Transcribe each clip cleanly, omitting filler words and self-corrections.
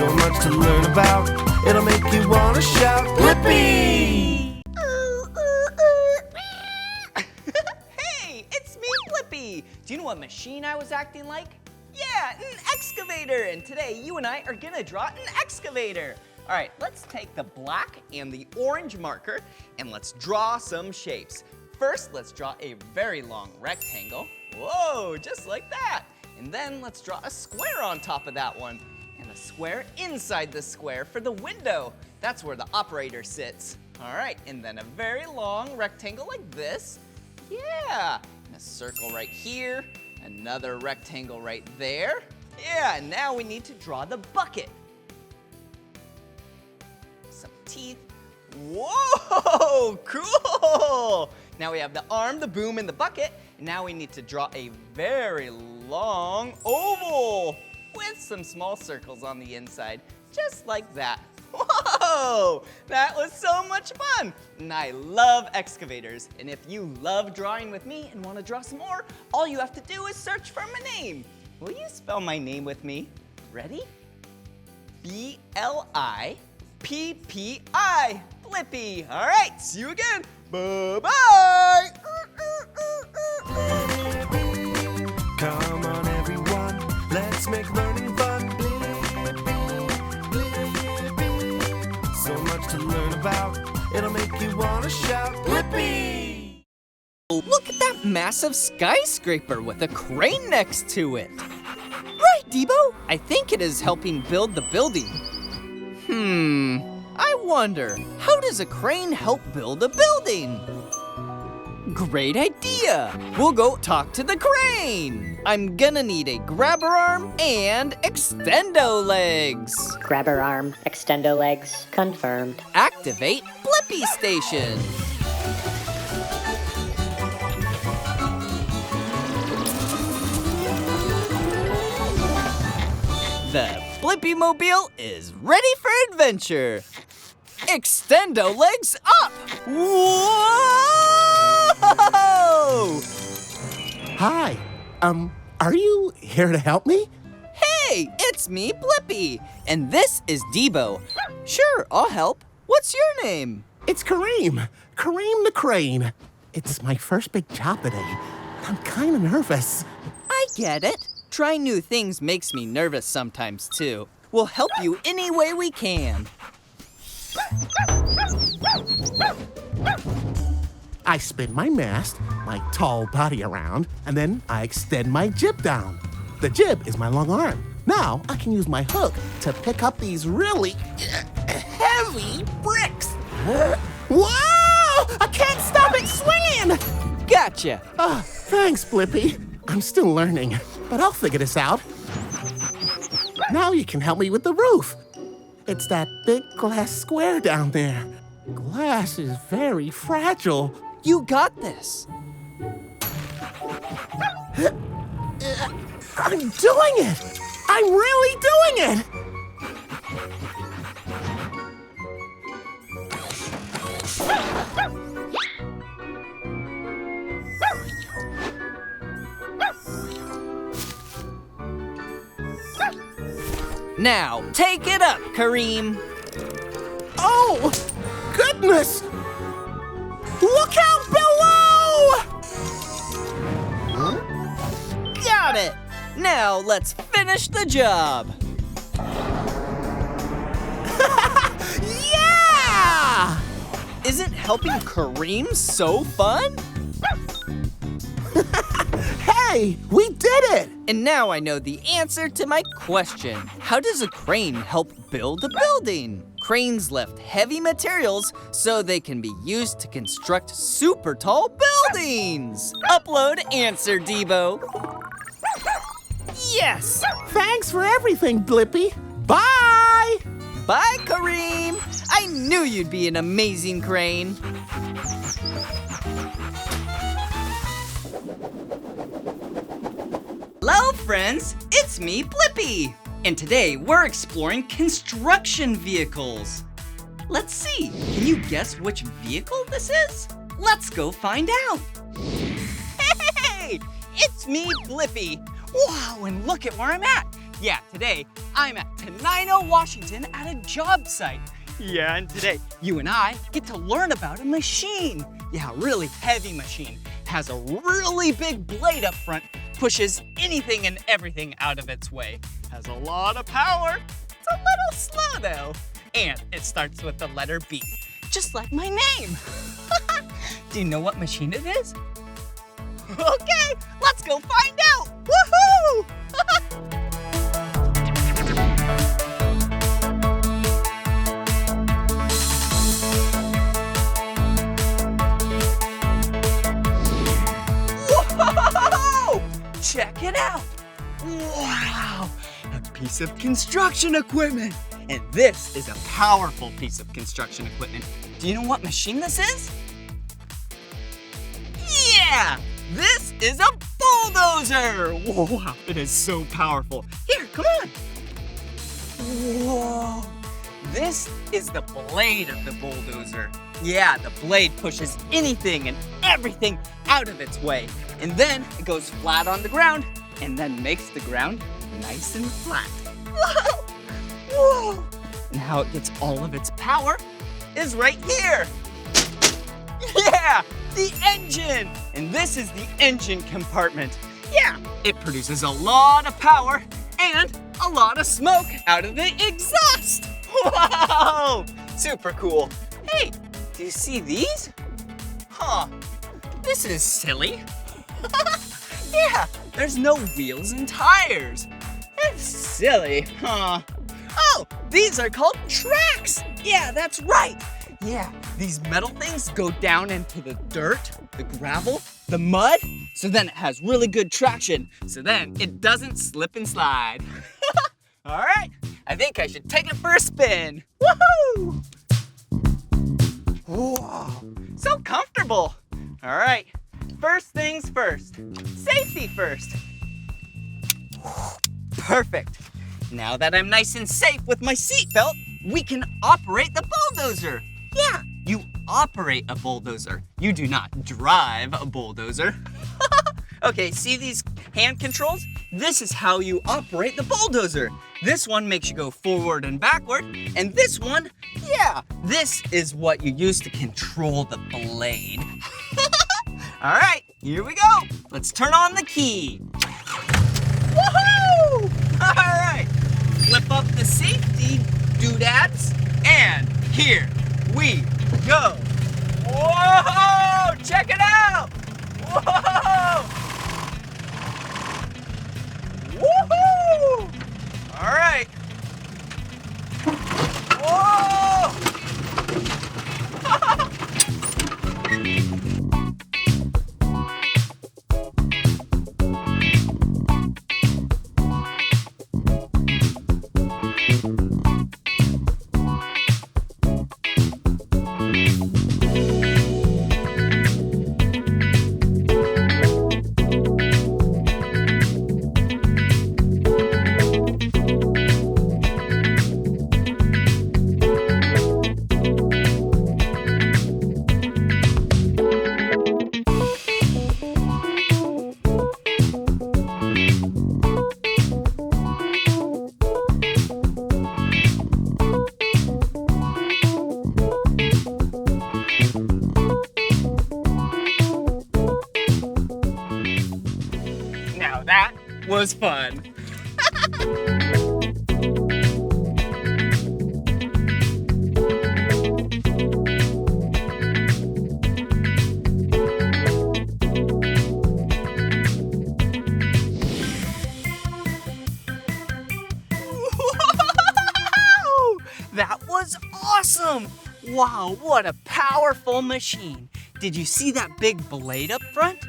So much to learn about, it'll make you wanna shout, Blippi! Hey, it's me, Blippi! Do you know what machine I was acting like? Yeah, an excavator! And today, you and I are gonna draw an excavator. All right, let's take the black and the orange marker, and let's draw some shapes. First, let's draw a very long rectangle. Whoa, just like that. And then let's draw a square on top of that one. And a square inside the square for the window. That's where the operator sits. All right, and then a very long rectangle like this. Yeah, and a circle right here. Another rectangle right there. Yeah, and now we need to draw the bucket. Some teeth. Whoa, cool! Now we have the arm, the boom, and the bucket. And now we need to draw a very long oval with some small circles on the inside, just like that. Whoa, that was so much fun. And I love excavators. And if you love drawing with me and want to draw some more, all you have to do is search for my name. Will you spell my name with me? Ready? B-L-I-P-P-I, Blippi. All right, see you again. Bye-bye. Come on everyone, let's make learning fun. Blippi. So much to learn about, it'll make you wanna shout, Blippi! Look at that massive skyscraper with a crane next to it. Right, Debo? I think it is helping build the building. I wonder, how does a crane help build a building? Great idea! We'll go talk to the crane! I'm gonna need a grabber arm and extendo legs. Grabber arm, extendo legs, confirmed. Activate Blippi Station. The Blippi Mobile is ready for adventure. Extendo legs up! Whoa! Hi, are you here to help me? Hey, it's me, Blippi, and this is Debo. Sure, I'll help. What's your name? It's Kareem the Crane. It's my first big job today. I'm kind of nervous. I get it. Trying new things makes me nervous sometimes, too. We'll help you any way we can. I spin my mast, my tall body around, and then I extend my jib down. The jib is my long arm. Now I can use my hook to pick up these really heavy bricks. Whoa! I can't stop it swinging! Gotcha. Thanks, Blippi. I'm still learning, but I'll figure this out. Now you can help me with the roof. It's that big glass square down there. Glass is very fragile. You got this. I'm doing it! I'm really doing it! Now, take it up, Kareem. Oh, goodness! Look out below! Got it. Now, let's finish the job. Yeah! Isn't helping Kareem so fun? Hey, we did it! And now I know the answer to my question. How does a crane help build a building? Cranes lift heavy materials so they can be used to construct super tall buildings. Upload answer, Debo. Yes! Thanks for everything, Blippi. Bye! Bye, Kareem. I knew you'd be an amazing crane. Hello, friends. It's me, Blippi. And today we're exploring construction vehicles. Let's see. Can you guess which vehicle this is? Let's go find out. Hey! It's me, Blippi. Wow, and look at where I'm at. Yeah, today I'm at Tenino, Washington at a job site. Yeah, and today you and I get to learn about a machine. Yeah, a really heavy machine. Has a really big blade up front, pushes anything and everything out of its way. Has a lot of power. It's a little slow though. And it starts with the letter B, just like my name. Do you know what machine it is? Okay, let's go find out. Woohoo! Whoa! Check it out. Wow, a piece of construction equipment. And this is a powerful piece of construction equipment. Do you know what machine this is? Yeah, this is a bulldozer. Wow, it is so powerful. Here, come on. Whoa, this is the blade of the bulldozer. Yeah, the blade pushes anything and everything out of its way. And then it goes flat on the ground and then makes the ground nice and flat. Whoa! Whoa! And how it gets all of its power is right here. Yeah, the engine. And this is the engine compartment. Yeah, it produces a lot of power and a lot of smoke out of the exhaust. Whoa, super cool. Hey, do you see these? Huh, this is silly. Yeah, there's no wheels and tires. That's silly, huh? Oh, these are called tracks. Yeah, that's right. Yeah, these metal things go down into the dirt, the gravel, the mud, so then it has really good traction, so then it doesn't slip and slide. All right, I think I should take it for a spin. Woohoo! Whoa, so comfortable. All right, first things first, safety first. Perfect. Now that I'm nice and safe with my seatbelt, we can operate the bulldozer. Yeah, you operate a bulldozer. You do not drive a bulldozer. Okay, see these hand controls? This is how you operate the bulldozer. This one makes you go forward and backward, and this one, yeah, this is what you use to control the blade. All right, here we go. Let's turn on the key. Woohoo! All right, flip up the safety doodads, and here we go. Whoa! Check it out! Whoa! Woohoo! All right. Whoa! That was fun. That was awesome! Wow, what a powerful machine. Did you see that big blade up front?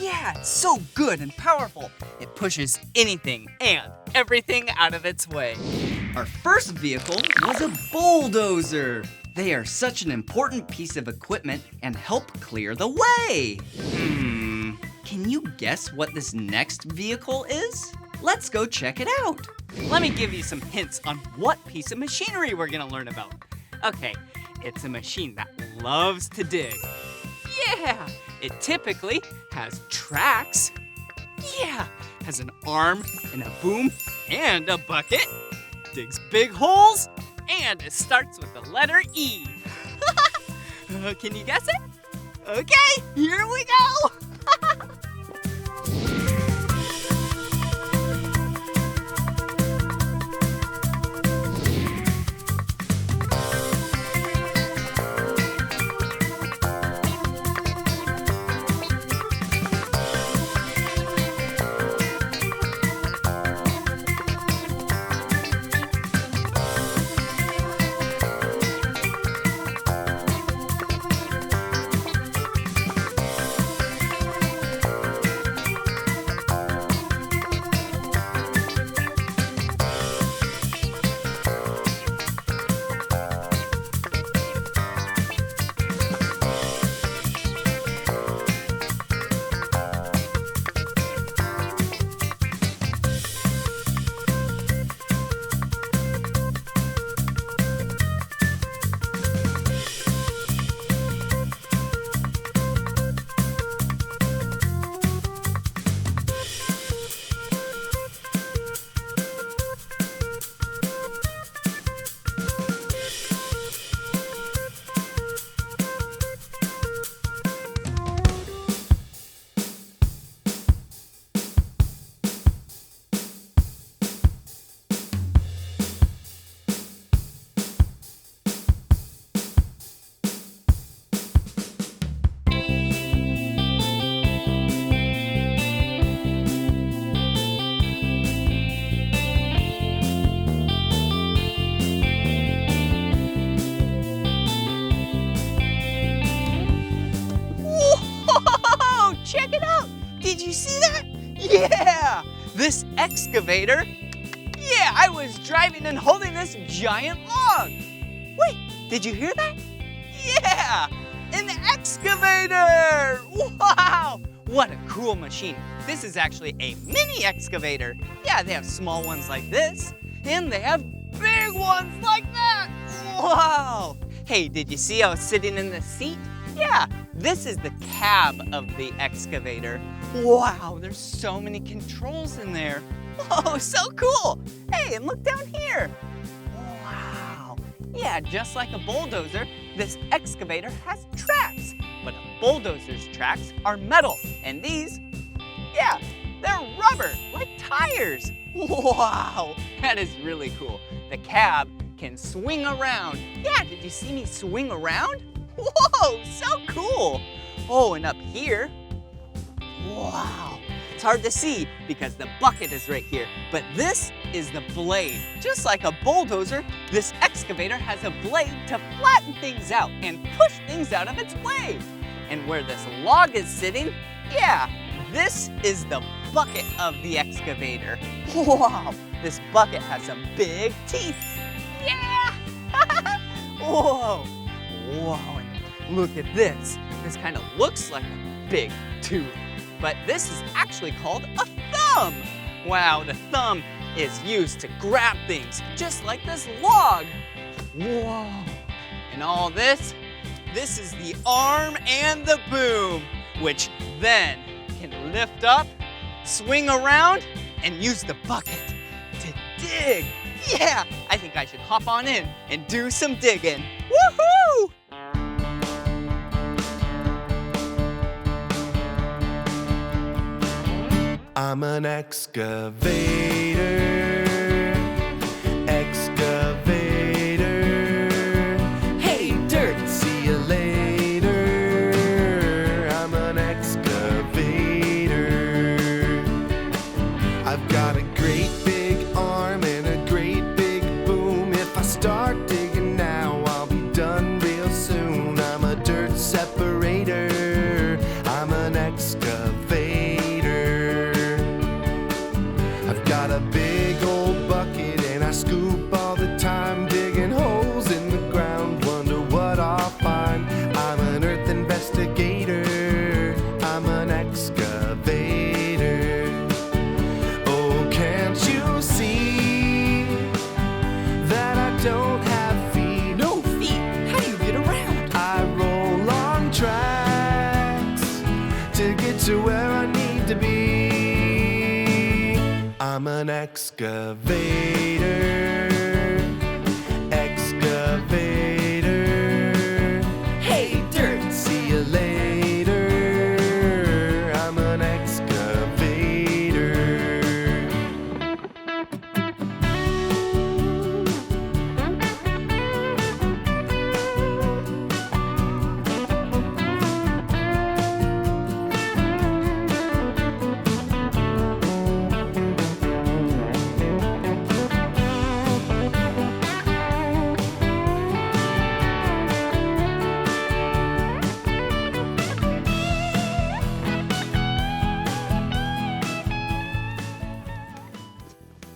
Yeah, it's so good and powerful. It pushes anything and everything out of its way. Our first vehicle was a bulldozer. They are such an important piece of equipment and help clear the way. Can you guess what this next vehicle is? Let's go check it out. Let me give you some hints on what piece of machinery we're gonna learn about. Okay, it's a machine that loves to dig. Yeah, it typically has tracks. Yeah, has an arm and a boom And a bucket. Digs big holes. And it starts with the letter E. Can you guess it? Okay, here we go. Yeah! This excavator? Yeah, I was driving and holding this giant log. Wait, did you hear that? Yeah! An excavator! Wow! What a cool machine. This is actually a mini excavator. Yeah, they have small ones like this, and they have big ones like that. Wow! Hey, did you see I was sitting in the seat? Yeah, this is the cab of the excavator. Wow, there's so many controls in there. Oh, so cool. Hey, and look down here. Wow. Yeah, just like a bulldozer, this excavator has tracks. But a bulldozer's tracks are metal, and these, yeah, they're rubber, like tires. Wow, that is really cool. The cab can swing around. Yeah, did you see me swing around? Whoa, so cool. Oh, and up here, wow, it's hard to see because the bucket is right here, but this is the blade. Just like a bulldozer, this excavator has a blade to flatten things out and push things out of its way. And where this log is sitting, yeah, this is the bucket of the excavator. Wow, this bucket has some big teeth. Yeah! Whoa, whoa, and look at this. This kind of looks like a big tooth, but this is actually called a thumb. Wow, the thumb is used to grab things, just like this log. Whoa, and all this is the arm and the boom, which then can lift up, swing around, and use the bucket to dig. Yeah, I think I should hop on in and do some digging. Woohoo! I'm an excavator, excavator. Hey, dirt, see you later. I'm an excavator. I've got a great big arm and a great big boom. If I start digging now, I'll be done real soon. I'm a dirt separator. I'm an excavator. Got a big I'm an excavator. Excavator. Hey, dirt! See you later. I'm an excavator.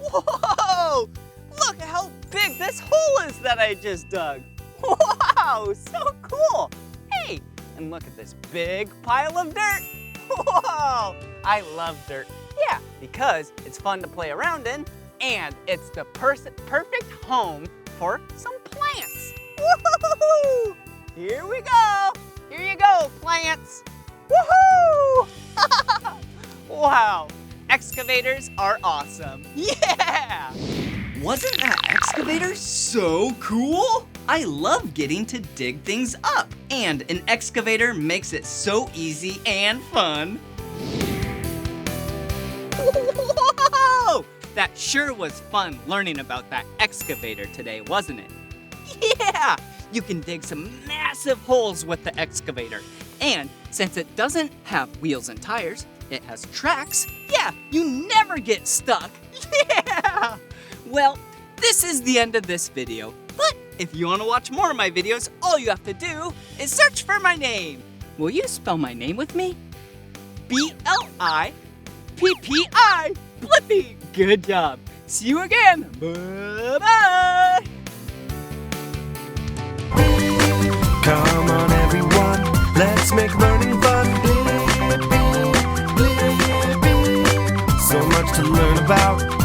Whoa! Look at how big this hole is that I just dug. Wow, so cool. Hey, and look at this big pile of dirt. Whoa, I love dirt. Yeah, because it's fun to play around in, and it's the perfect home for some plants. Woohoo! Here we go. Here you go, plants. Woohoo! Wow. Excavators are awesome. Yeah! Wasn't that excavator so cool? I love getting to dig things up, and an excavator makes it so easy and fun. Whoa! That sure was fun learning about that excavator today, wasn't it? Yeah! You can dig some massive holes with the excavator, and since it doesn't have wheels and tires, it has tracks. Yeah, you never get stuck. Yeah! Well, this is the end of this video. But if you want to watch more of my videos, all you have to do is search for my name. Will you spell my name with me? B-L-I-P-P-I. Blippi. Good job. See you again. Bye-bye. Come on, everyone, let's make learning fun. Blippi, Blippi. So much to learn about.